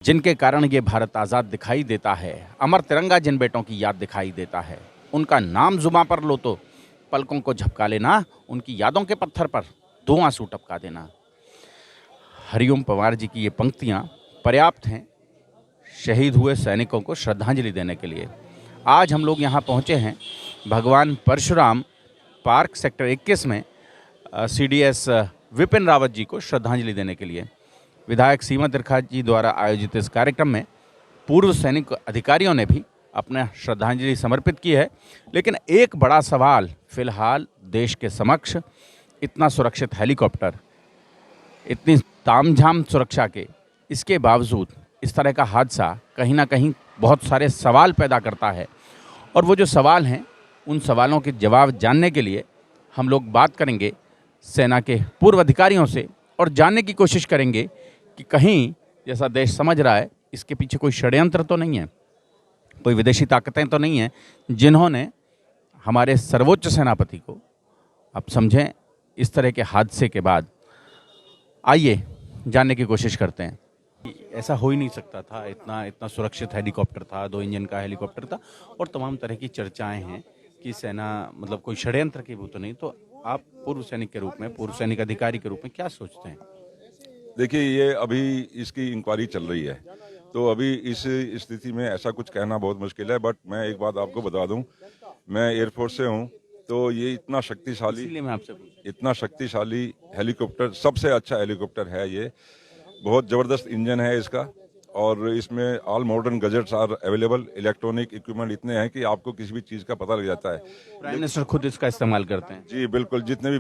जिनके कारण ये भारत आज़ाद दिखाई देता है, अमर तिरंगा जिन बेटों की याद दिखाई देता है, उनका नाम जुबां पर लो तो पलकों को झपका लेना, उनकी यादों के पत्थर पर 2 आंसू टपका देना। हरिओम पवार जी की ये पंक्तियाँ पर्याप्त हैं शहीद हुए सैनिकों को श्रद्धांजलि देने के लिए। आज हम लोग यहाँ पहुँचे हैं भगवान परशुराम पार्क सेक्टर 21 में CDS विपिन रावत जी को श्रद्धांजलि देने के लिए। विधायक सीमा तिरखा जी द्वारा आयोजित इस कार्यक्रम में पूर्व सैनिक अधिकारियों ने भी अपना श्रद्धांजलि समर्पित की है। लेकिन एक बड़ा सवाल फिलहाल देश के समक्ष, इतना सुरक्षित हेलीकॉप्टर, इतनी तामझाम सुरक्षा के इसके बावजूद इस तरह का हादसा कहीं ना कहीं बहुत सारे सवाल पैदा करता है। और वो जो सवाल हैं, उन सवालों के जवाब जानने के लिए हम लोग बात करेंगे सेना के पूर्व अधिकारियों से और जानने की कोशिश करेंगे कि कहीं जैसा देश समझ रहा है इसके पीछे कोई षड्यंत्र तो नहीं है, कोई विदेशी ताकतें तो नहीं हैं जिन्होंने हमारे सर्वोच्च सेनापति को, आप समझें, इस तरह के हादसे के बाद। आइए जानने की कोशिश करते हैं। ऐसा हो ही नहीं सकता था, इतना सुरक्षित हेलीकॉप्टर था, 2 इंजन का हेलीकॉप्टर था और तमाम तरह की चर्चाएं हैं कि सेना मतलब कोई षड्यंत्र की वो तो नहीं। तो आप पूर्व सैनिक के रूप में, पूर्व सैनिक अधिकारी के रूप में क्या सोचते हैं? देखिए, ये अभी इसकी इंक्वायरी चल रही है, तो अभी इस स्थिति में ऐसा कुछ कहना बहुत मुश्किल है। बट मैं एक बात आपको बता दूं, मैं एयरफोर्स से हूं, तो ये इतना शक्तिशाली हेलीकॉप्टर, सबसे अच्छा हेलीकॉप्टर है ये। बहुत ज़बरदस्त इंजन है इसका और इसमें all modern gadgets are available. Electronic equipment इतने हैं कि आपको किसी भी चीज़ का पता लग जाता है। प्राइम मिनिस्टर खुद इसका इस्तेमाल करते हैं? जी बिल्कुल, जितने भी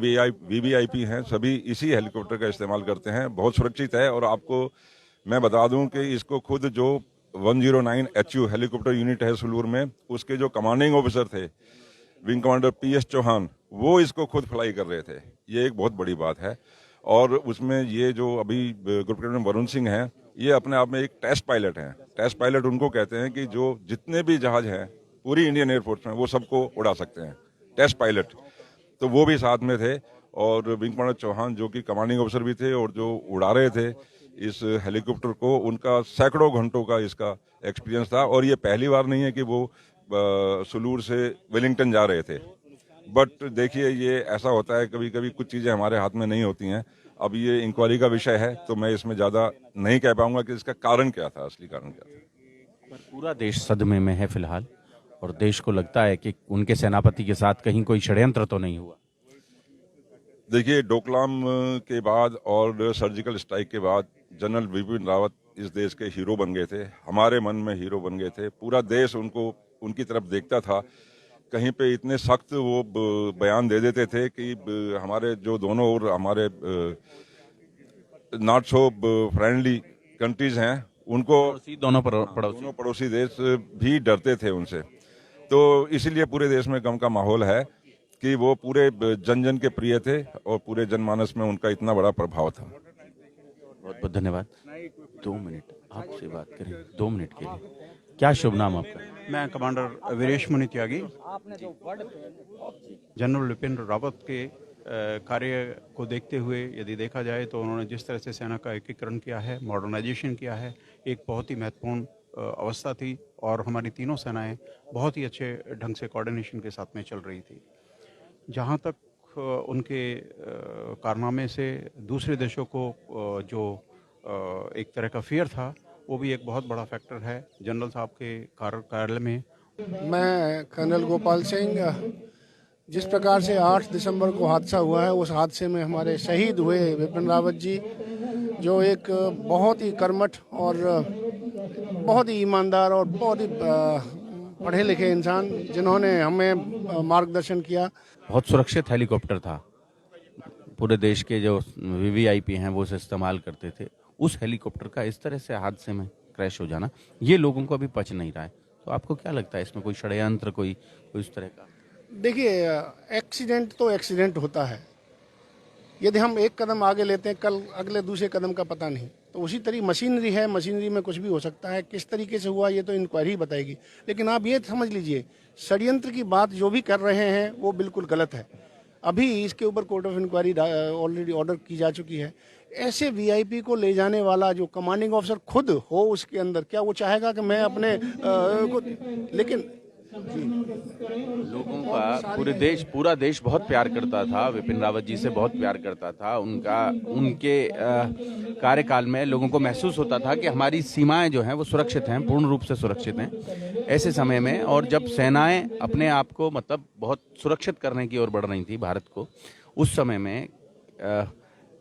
VVIP हैं सभी इसी हेलीकॉप्टर का इस्तेमाल करते हैं। बहुत सुरक्षित है। और आपको मैं बता दूं कि इसको खुद जो 109 HU हेलीकॉप्टर यूनिट है सुलूर में, उसके जो कमांडिंग ऑफिसर थे विंग कमांडर PS चौहान, वो इसको खुद फ्लाई कर रहे थे। ये एक बहुत बड़ी बात है। और उसमें ये जो अभी ग्रुप कैप्टन वरुण सिंह हैं, ये अपने आप में एक टेस्ट पायलट हैं। टेस्ट पायलट उनको कहते हैं कि जो जितने भी जहाज हैं पूरी इंडियन एयरफोर्स में, वो सबको उड़ा सकते हैं, टेस्ट पायलट। तो वो भी साथ में थे। और विंग कमांडर चौहान जो कि कमांडिंग ऑफिसर भी थे और जो उड़ा रहे थे इस हेलीकॉप्टर को, उनका सैकड़ों घंटों का इसका एक्सपीरियंस था। और ये पहली बार नहीं है कि वो सुलूर से वेलिंगटन जा रहे थे। बट देखिए, ये ऐसा होता है कभी कभी, कुछ चीज़ें हमारे हाथ में नहीं होती हैं। अब ये इंक्वायरी का विषय है, तो मैं इसमें ज़्यादा नहीं कह पाऊंगा कि इसका कारण क्या था, असली कारण क्या था। पर पूरा देश सदमे में है फिलहाल और देश को लगता है कि उनके सेनापति के साथ कहीं कोई षड्यंत्र तो नहीं हुआ। देखिए, डोकलाम के बाद और सर्जिकल स्ट्राइक के बाद जनरल बिपिन रावत इस देश के हीरो बन गए थे, हमारे मन में हीरो बन गए थे। पूरा देश उनकी तरफ देखता था। कहीं पे इतने सख्त वो बयान दे देते थे कि हमारे जो दोनों और हमारे नॉट सो फ्रेंडली कंट्रीज हैं, उनको दोनों पड़ोसी देश भी डरते थे उनसे। तो इसीलिए पूरे देश में गम का माहौल है कि वो पूरे जन जन के प्रिय थे और पूरे जनमानस में उनका इतना बड़ा प्रभाव था। बहुत बहुत धन्यवाद। 2 मिनट आपसे बात करें, 2 मिनट के लिए। क्या शुभ नाम आपका? मैं कमांडर वीरेश मुनि त्यागी। जनरल विपिन रावत के कार्य को देखते हुए यदि देखा जाए तो उन्होंने जिस तरह से सेना का एकीकरण किया है, मॉडर्नाइजेशन किया है, एक बहुत ही महत्वपूर्ण अवस्था थी। और हमारी तीनों सेनाएं बहुत ही अच्छे ढंग से कोऑर्डिनेशन के साथ में चल रही थी। जहाँ तक उनके कारनामे से दूसरे देशों को जो एक तरह का फियर था, वो भी एक बहुत बड़ा फैक्टर है जनरल साहब के कार्यालय में। मैं कर्नल गोपाल सिंह, जिस प्रकार से 8 दिसंबर को हादसा हुआ है, उस हादसे में हमारे शहीद हुए विपिन रावत जी, जो एक बहुत ही कर्मठ और बहुत ही ईमानदार और बहुत ही पढ़े लिखे इंसान, जिन्होंने हमें मार्गदर्शन किया। बहुत सुरक्षित हेलीकॉप्टर था, पूरे देश के जो VVIP हैं वो उसे इस्तेमाल करते थे। उस हेलीकॉप्टर का इस तरह से हादसे में क्रैश हो जाना, ये लोगों को अभी पच नहीं रहा है। तो आपको क्या लगता है, इसमें कोई षड्यंत्र, कोई इस तरह का? देखिए, एक्सीडेंट तो एक्सीडेंट होता है। यदि हम एक कदम आगे लेते हैं, कल अगले दूसरे कदम का पता नहीं। तो उसी तरीके मशीनरी है, मशीनरी में कुछ भी हो सकता है। किस तरीके से हुआ ये तो इंक्वायरी बताएगी। लेकिन आप ये समझ लीजिए, षड्यंत्र की बात जो भी कर रहे हैं वो बिल्कुल गलत है। अभी इसके ऊपर court of inquiry already order की जा चुकी है। ऐसे वीआईपी को ले जाने वाला जो कमांडिंग ऑफिसर खुद हो उसके अंदर, क्या वो चाहेगा कि मैं अपने लेकिन लोगों का पूरा देश बहुत प्यार करता था, विपिन रावत जी से बहुत प्यार करता था। उनके कार्यकाल में लोगों को महसूस होता था कि हमारी सीमाएं जो हैं वो सुरक्षित हैं, पूर्ण रूप से सुरक्षित हैं ऐसे समय में। और जब सेनाएं अपने आप को मतलब बहुत सुरक्षित करने की ओर बढ़ रही थी भारत को, उस समय में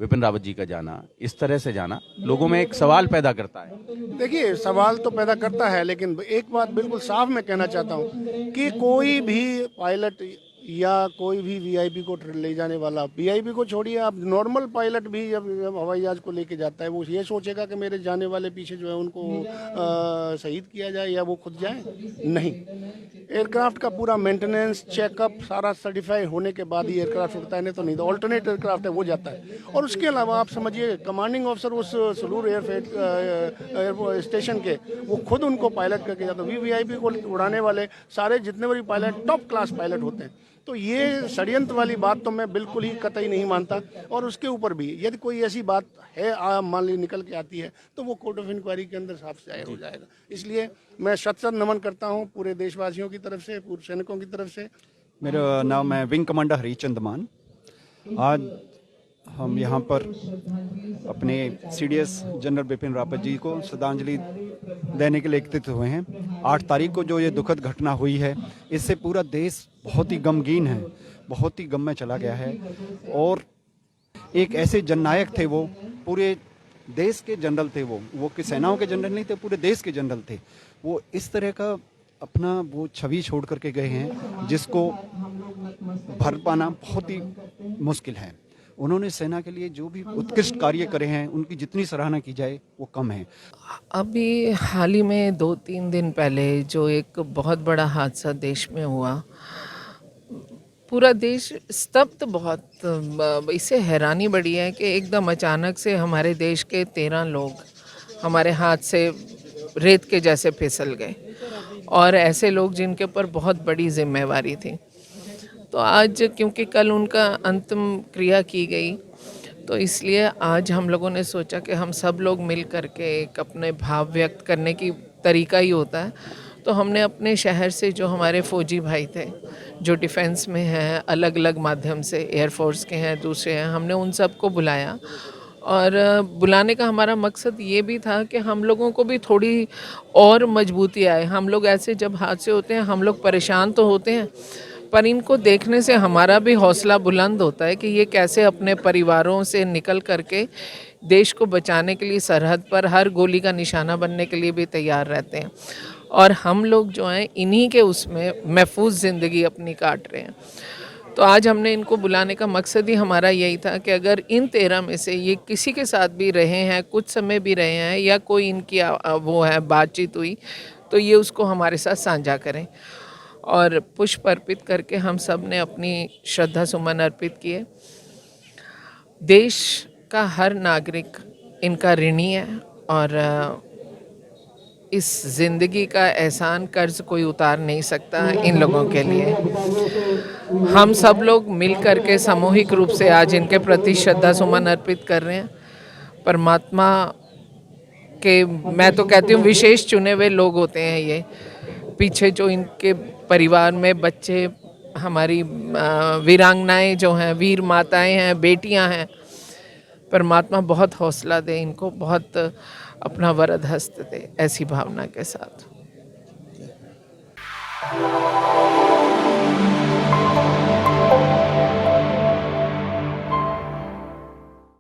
विपिन रावत जी का जाना, इस तरह से जाना, लोगों में एक सवाल पैदा करता है। देखिए, सवाल तो पैदा करता है, लेकिन एक बात बिल्कुल साफ मैं कहना चाहता हूँ कि कोई भी पायलट या कोई भी वीआईपी को ले जाने वाला, वीआईपी को छोड़िए, आप नॉर्मल पायलट भी जब हवाई जहाज को लेके जाता है, वो ये सोचेगा कि मेरे जाने वाले पीछे जो है उनको शहीद किया जाए या वो खुद जाए? नहीं। एयरक्राफ्ट का पूरा मेंटेनेंस, चेकअप सारा सर्टिफाई होने के बाद ही एयरक्राफ्ट उड़ता है, नहीं तो नहीं। तो ऑल्टरनेट एयरक्राफ्ट है वो जाता है। और उसके अलावा आप समझिए कमांडिंग ऑफिसर उस सलूर एयर स्टेशन के, वो खुद उनको पायलट करके जाता है। वीवीआईपी को उड़ाने वाले सारे जितने भी पायलट टॉप क्लास पायलट होते हैं। तो ये षड्यंत्र वाली बात तो मैं बिल्कुल ही कतई नहीं मानता। और उसके ऊपर भी यदि कोई ऐसी बात है मान ली निकल के आती है, तो वो कोर्ट ऑफ इंक्वायरी के अंदर साफ जाहिर हो जाएगा। इसलिए मैं शत नमन करता हूँ पूरे देशवासियों की तरफ से, पूर्व सैनिकों की तरफ से। मेरा नाम है विंग कमांडर हरीचंद मान। आज हम यहाँ पर अपने सीडीएस जनरल बिपिन रावत जी को श्रद्धांजलि देने के लिए एकत्रित हुए हैं। 8 तारीख को जो ये दुखद घटना हुई है, इससे पूरा देश बहुत ही गमगीन है, बहुत ही गम में चला गया है। और एक ऐसे जननायक थे, वो पूरे देश के जनरल थे, वो कि सेनाओं के जनरल नहीं थे, पूरे देश के जनरल थे। वो इस तरह का अपना वो छवि छोड़ करके गए हैं जिसको भर पाना बहुत ही मुश्किल है। उन्होंने सेना के लिए जो भी उत्कृष्ट कार्य करे हैं, उनकी जितनी सराहना की जाए वो कम है। अभी हाल ही में 2-3 दिन पहले जो एक बहुत बड़ा हादसा देश में हुआ, पूरा देश स्तब्ध, बहुत इससे हैरानी बढ़ी है कि एकदम अचानक से हमारे देश के 13 लोग हमारे हाथ से रेत के जैसे फिसल गए, और ऐसे लोग जिनके ऊपर बहुत बड़ी जिम्मेवारी थी। तो आज क्योंकि कल उनका अंतिम क्रिया की गई, तो इसलिए आज हम लोगों ने सोचा कि हम सब लोग मिल करके एक अपने भाव व्यक्त करने की तरीका ही होता है। तो हमने अपने शहर से जो हमारे फौजी भाई थे, जो डिफेंस में हैं, अलग अलग माध्यम से, एयरफोर्स के हैं, दूसरे हैं, हमने उन सबको बुलाया। और बुलाने का हमारा मकसद ये भी था कि हम लोगों को भी थोड़ी और मजबूती आए। हम लोग ऐसे जब हादसे होते हैं, हम लोग परेशान तो होते हैं, पर इनको देखने से हमारा भी हौसला बुलंद होता है कि ये कैसे अपने परिवारों से निकल करके देश को बचाने के लिए सरहद पर हर गोली का निशाना बनने के लिए भी तैयार रहते हैं। और हम लोग जो हैं इन्हीं के उसमें महफूज ज़िंदगी अपनी काट रहे हैं। तो आज हमने इनको बुलाने का मकसद ही हमारा यही था कि अगर इन 13 में से ये किसी के साथ भी रहे हैं, कुछ समय भी रहे हैं, या कोई इनकी वो है बातचीत हुई, तो ये उसको हमारे साथ साझा करें। और पुष्प अर्पित करके हम सब ने अपनी श्रद्धा सुमन अर्पित किए। देश का हर नागरिक इनका ऋणी है, और इस ज़िंदगी का एहसान कर्ज कोई उतार नहीं सकता इन लोगों के लिए। हम सब लोग मिल कर के सामूहिक रूप से आज इनके प्रति श्रद्धा सुमन अर्पित कर रहे हैं। परमात्मा के, मैं तो कहती हूँ, विशेष चुने हुए लोग होते हैं ये। पीछे जो इनके परिवार में बच्चे, हमारी वीरांगनाएं जो हैं, वीर माताएं हैं, बेटियां हैं, परमात्मा बहुत हौसला दे इनको, बहुत अपना वरद हस्त दे, ऐसी भावना के साथ।